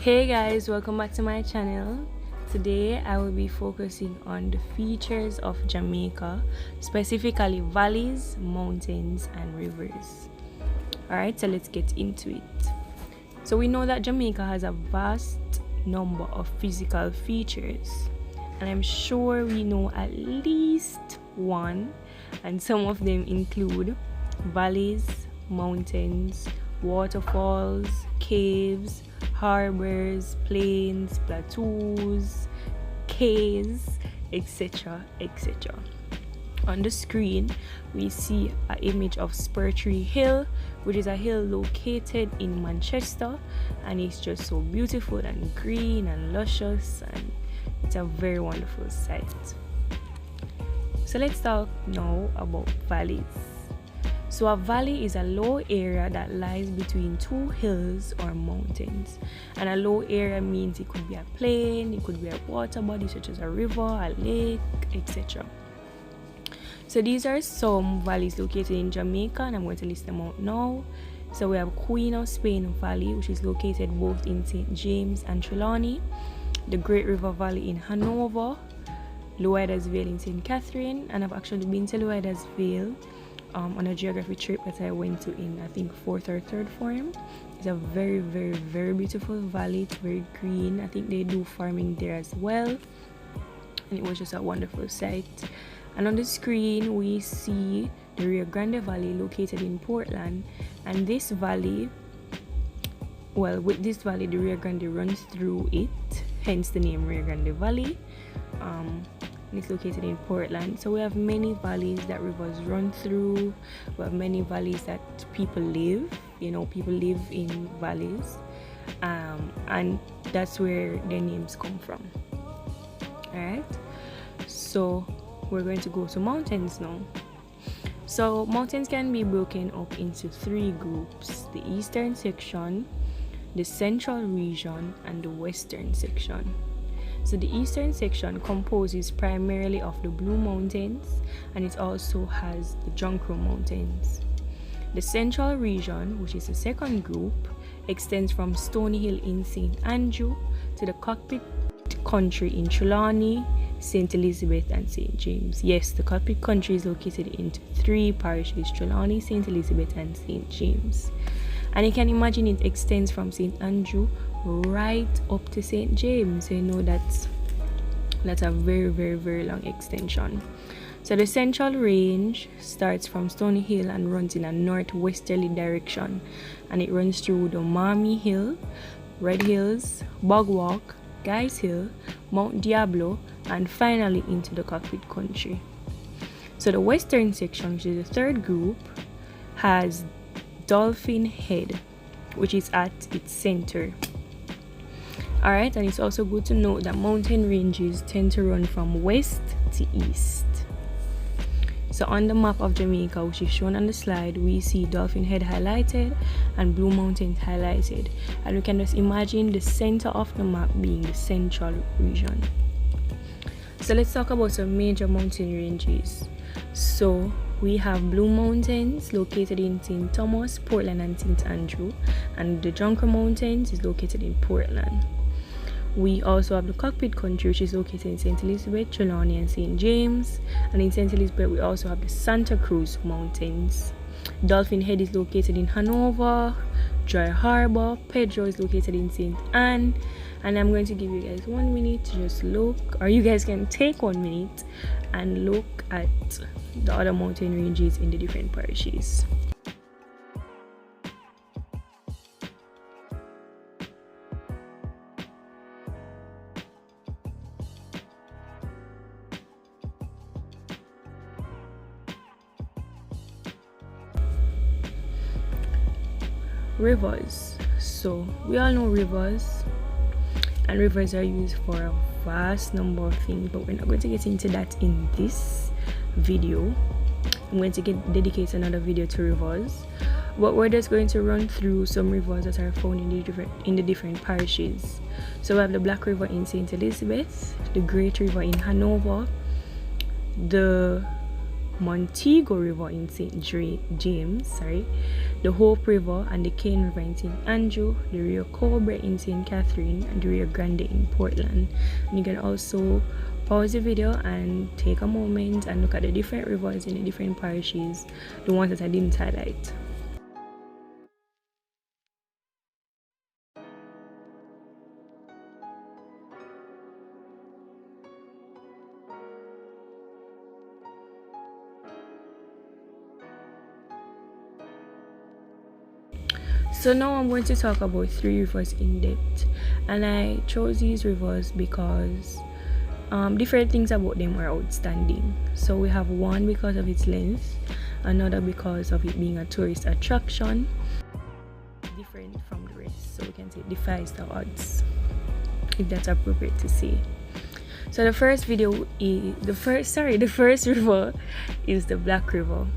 Hey guys, welcome back to my channel. Today I will be focusing on the features of Jamaica, specifically valleys, mountains and rivers. Alright, so let's get into it. So we know that Jamaica has a vast number of physical features, and I'm sure we know at least one, and some of them include valleys, mountains, waterfalls, caves, harbors, plains, plateaus, caves, etc., etc. On the screen we see an image of Spurtree Hill, which is a hill located in Manchester, and it's just so beautiful and green and luscious, and it's a very wonderful sight. So let's talk now about valleys. So a valley is a low area that lies between two hills or mountains. And a low area means it could be a plain, it could be a water body such as a river, a lake, etc. So these are some valleys located in Jamaica, and I'm going to list them out now. So we have Queen of Spain Valley, which is located both in St. James and Trelawney, the Great River Valley in Hanover, Loidas Vale in St. Catherine, and I've actually been to Loidas Vale on a geography trip that I went to in I think 4th or 3rd form. It's a very, very, very beautiful valley. It's very green. I think they do farming there as well, and it was just a wonderful sight. And on the screen we see the Rio Grande Valley located in Portland, and this valley, well, with this valley the Rio Grande runs through it, hence the name Rio Grande Valley. It's located in Portland. So we have many valleys that rivers run through. We have many valleys that people live. People live in valleys, and that's where their names come from. Alright, so we're going to go to mountains now. So mountains can be broken up into 3 groups: the eastern section, the central region, and the western section. So the eastern section composes primarily of the Blue Mountains, and it also has the Junkro Mountains. The central region, which is the second group, extends from Stony Hill in St. Andrew to the Cockpit Country in Trelawney, St. Elizabeth and St. James. Yes, the Cockpit Country is located into 3 parishes: Trelawney, St. Elizabeth and St. James. And you can imagine it extends from St. Andrew right up to St. James. So that's a very, very, very long extension. So the central range starts from Stony Hill and runs in a northwesterly direction, and it runs through the Marmy Hill, Red Hills, Bog Walk, Guys Hill, Mount Diablo, and finally into the Cockpit Country. So the western section, which is the 3rd group, has Dolphin Head, which is at its center. Alright, and it's also good to note that mountain ranges tend to run from west to east. So on the map of Jamaica, which is shown on the slide, we see Dolphin Head highlighted and Blue Mountains highlighted, and we can just imagine the center of the map being the central region. So let's talk about some major mountain ranges. So we have Blue Mountains located in St. Thomas, Portland and St. Andrew, and the Junkro Mountains is located in Portland. We also have the Cockpit Country, which is located in St. Elizabeth, Trelawney and St. James, and in St. Elizabeth we also have the Santa Cruz Mountains. Dolphin Head is located in Hanover, Dry Harbor, Pedro is located in St. Anne, and I'm going to give you guys 1 minute to just look, or you guys can take 1 minute and look at the other mountain ranges in the different parishes. Rivers. So we all know rivers, and rivers are used for a vast number of things, but we're not going to get into that in this video. I'm going to dedicate another video to rivers, but we're just going to run through some rivers that are found in the different parishes. So we have the Black River in St. Elizabeth, the Great River in Hanover, the Montego River in St. James, the Hope River and the Cane River in St. Andrew, the Rio Cobre in St. Catherine, and the Rio Grande in Portland. And you can also pause the video and take a moment and look at the different rivers in the different parishes, the ones that I didn't highlight. So now I'm going to talk about 3 rivers in depth, and I chose these rivers because different things about them are outstanding. So we have one because of its length, another because of it being a tourist attraction, different from the rest, so we can say it defies the odds, if that's appropriate to say. So the first river is the Black River.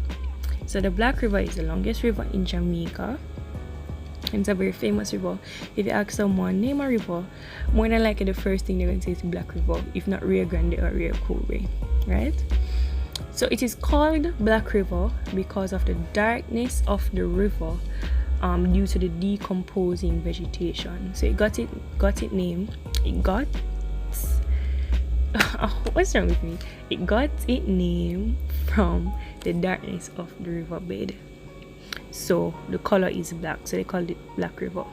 So the Black River is the longest river in Jamaica. It's a very famous river. If you ask someone name a river, more than likely the first thing they're going to say is Black River, if not Rio Grande or Rio Cobre, right? So it is called Black River because of the darkness of the river due to the decomposing vegetation. So it got its name from the darkness of the riverbed. So the color is black, so they called it Black River.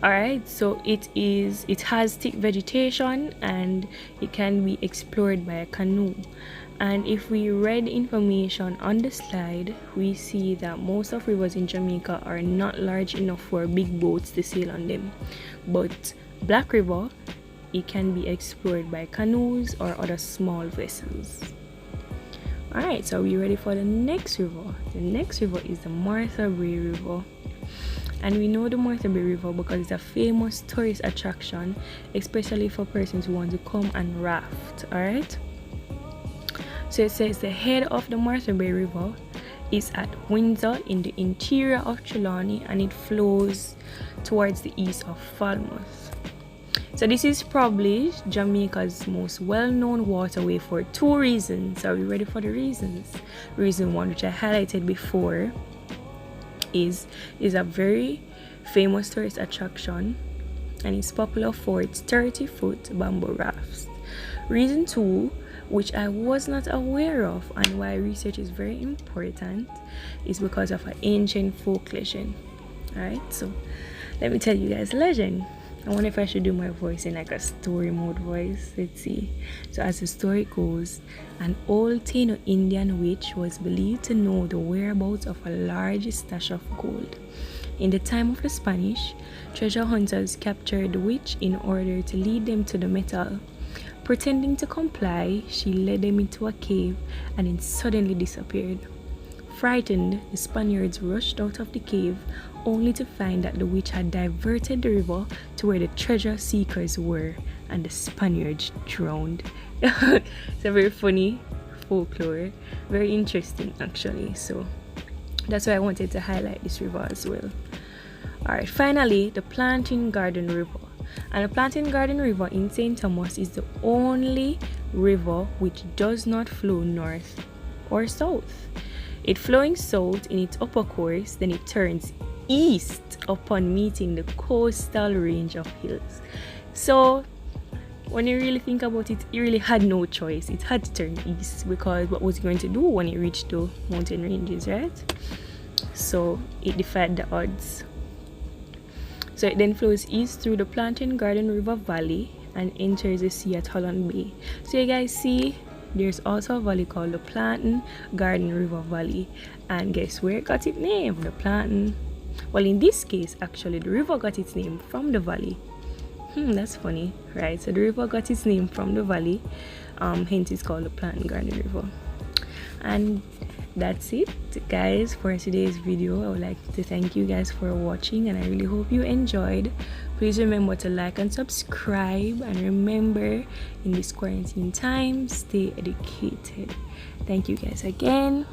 Alright, so it has thick vegetation and it can be explored by a canoe. And if we read information on the slide, we see that most of rivers in Jamaica are not large enough for big boats to sail on them. But Black River, it can be explored by canoes or other small vessels. Alright, so are we ready for the next river? The next river is the Brae River. And we know the Brae River because it's a famous tourist attraction, especially for persons who want to come and raft. Alright? So it says the head of the Brae River is at Windsor in the interior of Trelawney, and it flows towards the east of Falmouth. So this is probably Jamaica's most well-known waterway for 2 reasons. Are we ready for the reasons? Reason 1, which I highlighted before, is a very famous tourist attraction, and it's popular for its 30-foot bamboo rafts. Reason 2, which I was not aware of and why research is very important, is because of an ancient folk legend. Alright, so let me tell you guys a legend. I wonder if I should do my voice in like a story mode voice. Let's see. So as the story goes, an old Taino Indian witch was believed to know the whereabouts of a large stash of gold. In the time of the Spanish, treasure hunters captured the witch in order to lead them to the metal. Pretending to comply, she led them into a cave and then suddenly disappeared. Frightened, the Spaniards rushed out of the cave, only to find that the witch had diverted the river to where the treasure seekers were, and the Spaniards drowned. It's a very funny folklore, very interesting actually, so that's why I wanted to highlight this river as well. Alright, finally, the Plantain Garden River. And the Plantain Garden River in St. Thomas is the only river which does not flow north or south. It flowing south in its upper course, then it turns east upon meeting the coastal range of hills. So when you really think about it, it really had no choice. It had to turn east, because what was it going to do when it reached the mountain ranges, right? So it defied the odds. So it then flows east through the Plantain Garden River Valley and enters the sea at Holland Bay. So you guys see, there's also a valley called the Plantain Garden River Valley, and guess where it got its name? The Plantain. Well, in this case, actually, the river got its name from the valley. That's funny, right? So the river got its name from the valley, hence it's called the Plantain Garden River. And that's it, guys, for today's video. I would like to thank you guys for watching, and I really hope you enjoyed. Please remember to like and subscribe, and remember, in this quarantine time, stay educated. Thank you guys again.